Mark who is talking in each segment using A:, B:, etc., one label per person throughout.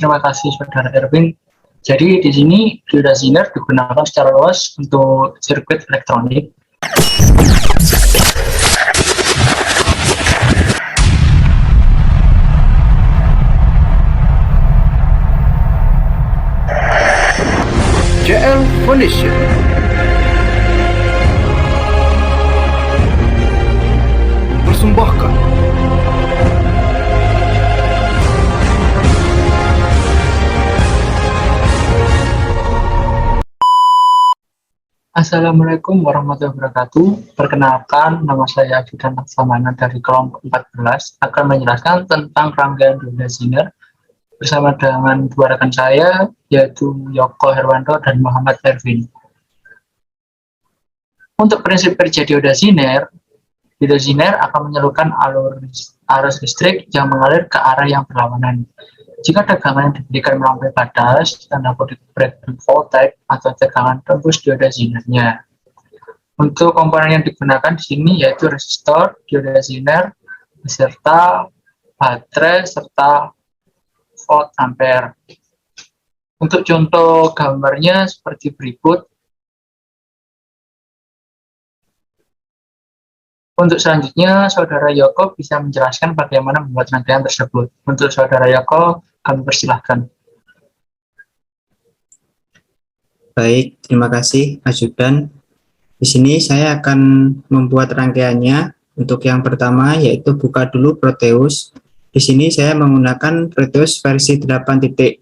A: Terima kasih Saudara Erwin. Jadi di sini geodesizer digunakan secara luas untuk sirkuit elektronik.
B: JL Foundation. Persembahkan
A: Assalamualaikum warahmatullahi wabarakatuh. Perkenalkan, nama saya Ajudan Laksamana dari kelompok 14 akan menjelaskan tentang rangkaian geodesizer bersama dengan dua rekan saya, yaitu Yoko Herwanto dan Muhammad Erwin. Untuk prinsip kerja geodesizer akan menyalurkan arus listrik yang mengalir ke arah yang berlawanan. Jika tegangan yang diberikan melampaui batas, tanda kutip breakdown voltage atau tegangan tembus geodesizernya. Untuk komponen yang digunakan di sini yaitu resistor, geodesizer, beserta baterai serta volt ampere. Untuk contoh gambarnya seperti berikut. Untuk selanjutnya, Saudara Yoko bisa menjelaskan bagaimana membuat rangkaian tersebut. Untuk Saudara Yoko, kami persilahkan.
C: Baik, terima kasih Ajudan. Di sini saya akan membuat rangkaiannya. Untuk yang pertama yaitu buka dulu Proteus. Di sini saya menggunakan Proteus versi 8.12.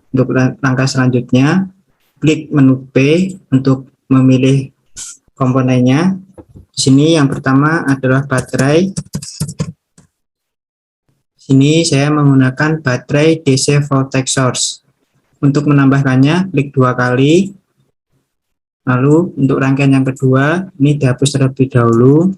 C: Untuk langkah selanjutnya, klik menu P untuk memilih komponennya. Di sini yang pertama adalah baterai. Di sini saya menggunakan baterai DC voltage source. Untuk menambahkannya, klik 2 kali. Lalu untuk rangkaian yang kedua, ini dihapus terlebih dahulu.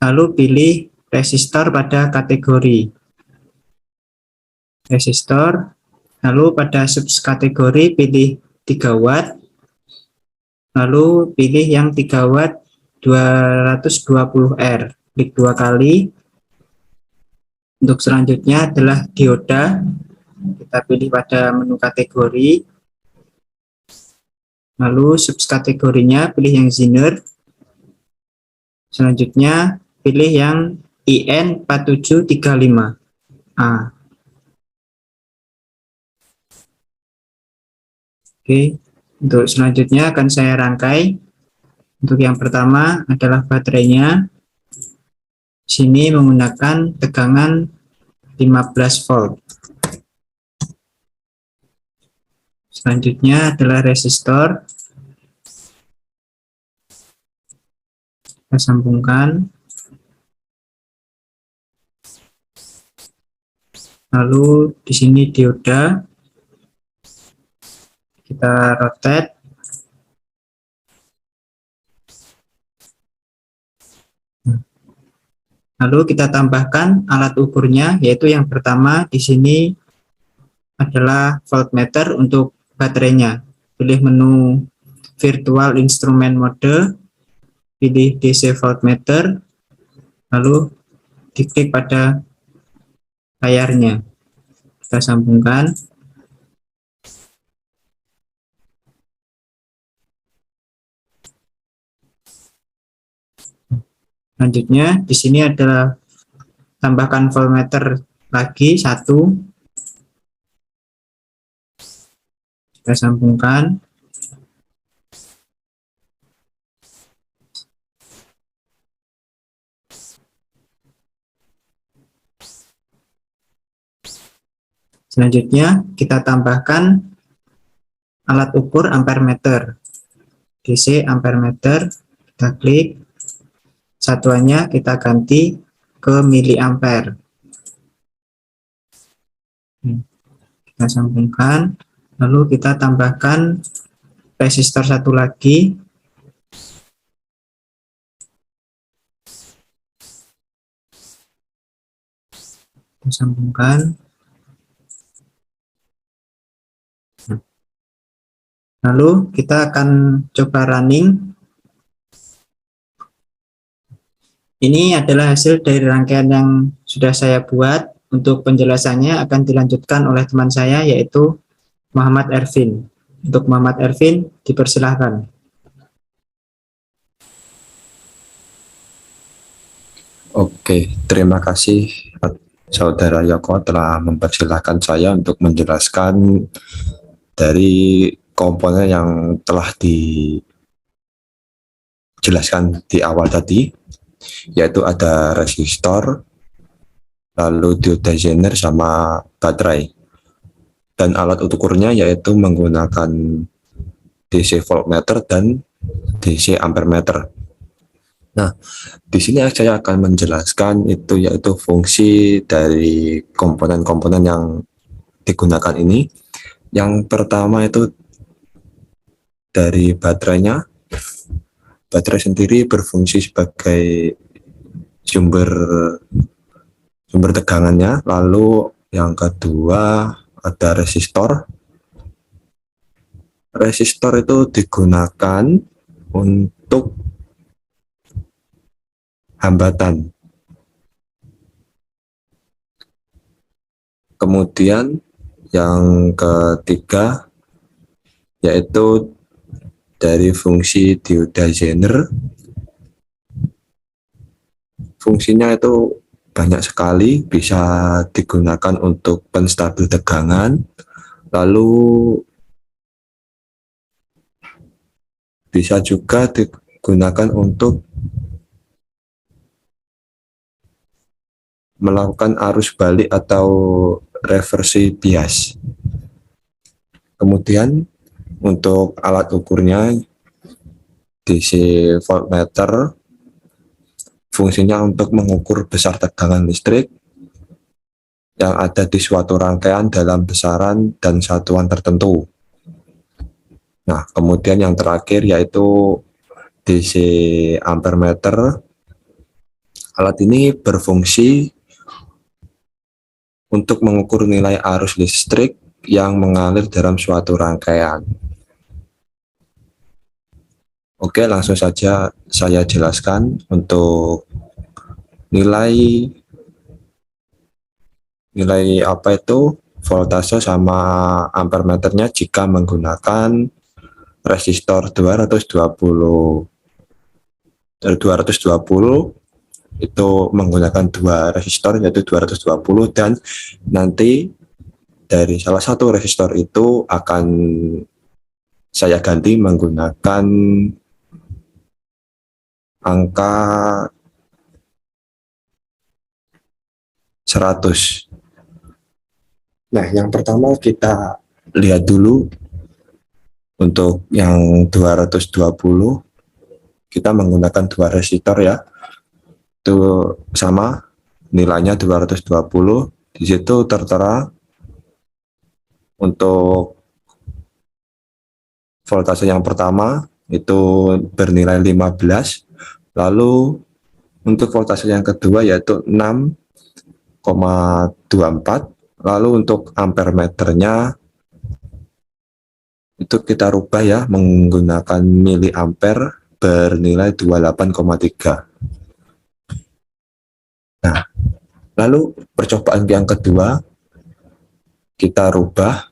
C: Lalu pilih resistor pada kategori resistor. Lalu pada subkategori pilih 3 watt. Lalu pilih yang 3 watt 220R. Klik 2 kali. Untuk selanjutnya adalah dioda. Kita pilih pada menu kategori. Lalu subkategorinya pilih yang Zener. Selanjutnya pilih yang IN4735A. Oke, untuk selanjutnya akan saya rangkai. Untuk yang pertama adalah baterainya. Sini menggunakan tegangan 15 volt. Selanjutnya adalah resistor. Kita sambungkan. Lalu di sini dioda. Kita rotate. Lalu kita tambahkan alat ukurnya, yaitu yang pertama di sini adalah voltmeter untuk baterainya. Pilih menu virtual instrument mode, pilih DC voltmeter, lalu diklik pada layarnya. Kita sambungkan. Selanjutnya di sini adalah tambahkan voltmeter lagi 1. Kita sambungkan. Selanjutnya kita tambahkan alat ukur ampere meter. DC ampere meter, kita klik. Satuannya kita ganti ke miliampere. Kita sambungkan, lalu kita tambahkan resistor satu lagi. Kita sambungkan. Lalu kita akan coba running. Ini adalah hasil dari rangkaian yang sudah saya buat. Untuk penjelasannya akan dilanjutkan oleh teman saya yaitu Muhammad Ervin. Untuk Muhammad Ervin, dipersilahkan.
D: Oke, terima kasih Saudara Yoko telah mempersilahkan saya untuk menjelaskan dari komponen yang telah dijelaskan di awal tadi, yaitu ada resistor, lalu dioda sama baterai. Dan alat ukurnya yaitu menggunakan DC voltmeter dan DC ampermeter. Nah, di sini saya akan menjelaskan itu yaitu fungsi dari komponen-komponen yang digunakan ini. Yang pertama itu dari baterainya. Baterai sendiri berfungsi sebagai sumber tegangannya. Lalu yang kedua ada resistor. Resistor itu digunakan untuk hambatan. Kemudian yang ketiga yaitu dari fungsi dioda Zener. Fungsinya itu banyak sekali, bisa digunakan untuk penstabil tegangan, lalu bisa juga digunakan untuk melakukan arus balik atau reversi bias. Kemudian untuk alat ukurnya DC voltmeter, fungsinya untuk mengukur besar tegangan listrik yang ada di suatu rangkaian dalam besaran dan satuan tertentu. Nah, kemudian yang terakhir yaitu DC ampermeter. Alat ini berfungsi untuk mengukur nilai arus listrik yang mengalir dalam suatu rangkaian. Oke, langsung saja saya jelaskan untuk nilai apa itu voltase sama ampermeternya jika menggunakan resistor 220 itu menggunakan dua resistor yaitu 220, dan nanti dari salah satu resistor itu akan saya ganti menggunakan angka 100. Nah, yang pertama kita lihat dulu untuk yang 220 kita menggunakan dua resistor ya. Itu sama nilainya 220. Di situ tertera untuk voltase yang pertama itu bernilai 15, lalu untuk voltase yang kedua yaitu 6,24, lalu untuk ampermeternya itu kita rubah ya menggunakan miliampere bernilai 28,3. Nah, lalu percobaan yang kedua kita rubah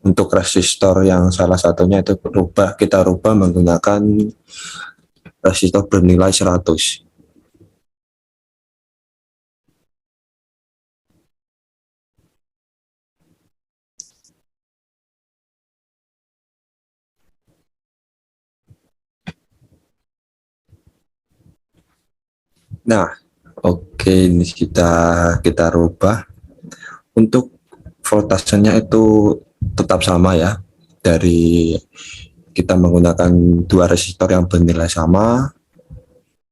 D: untuk resistor yang salah satunya itu kita rubah menggunakan resistor bernilai 100. Nah, oke, ini kita rubah. Untuk voltasenya itu tetap sama ya. Dari kita menggunakan dua resistor yang bernilai sama,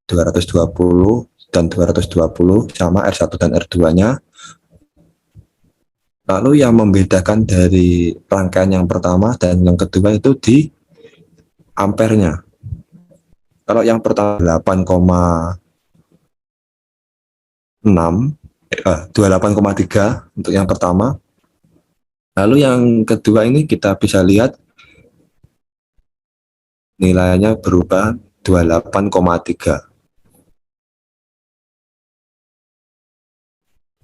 D: 220 dan 220 sama R1 dan R2-nya. Lalu yang membedakan dari rangkaian yang pertama dan yang kedua itu di ampernya. Kalau yang pertama 28,3 untuk yang pertama. Lalu yang kedua ini kita bisa lihat nilainya berubah 28,3.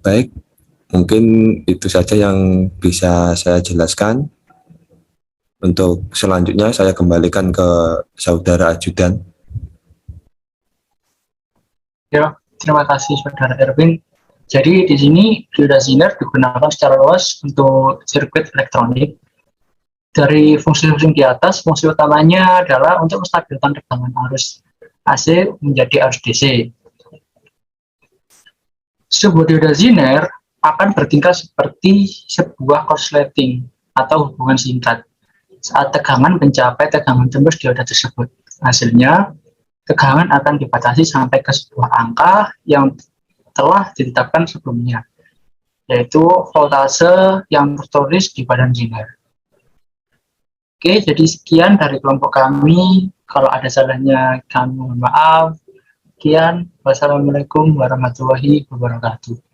D: Baik, Mungkin itu saja yang bisa saya jelaskan. Untuk selanjutnya saya kembalikan ke saudara ajudan.
A: Ya, terima kasih Saudara Erwin. Jadi di sini geodesizer digunakan secara luas untuk sirkuit elektronik. Dari fungsi-fungsi di atas, fungsi utamanya adalah untuk menstabilkan tegangan arus AC menjadi arus DC. Sebuah geodesizer akan bertingkah seperti sebuah korsleting atau hubungan singkat saat tegangan mencapai tegangan tembus dioda tersebut. Hasilnya, tegangan akan dibatasi sampai ke sebuah angka yang telah ditetapkan sebelumnya, yaitu voltase yang tertulis di badan ziner. Oke, jadi sekian dari kelompok kami. Kalau ada salahnya, kami mohon maaf. Sekian, wassalamualaikum warahmatullahi wabarakatuh.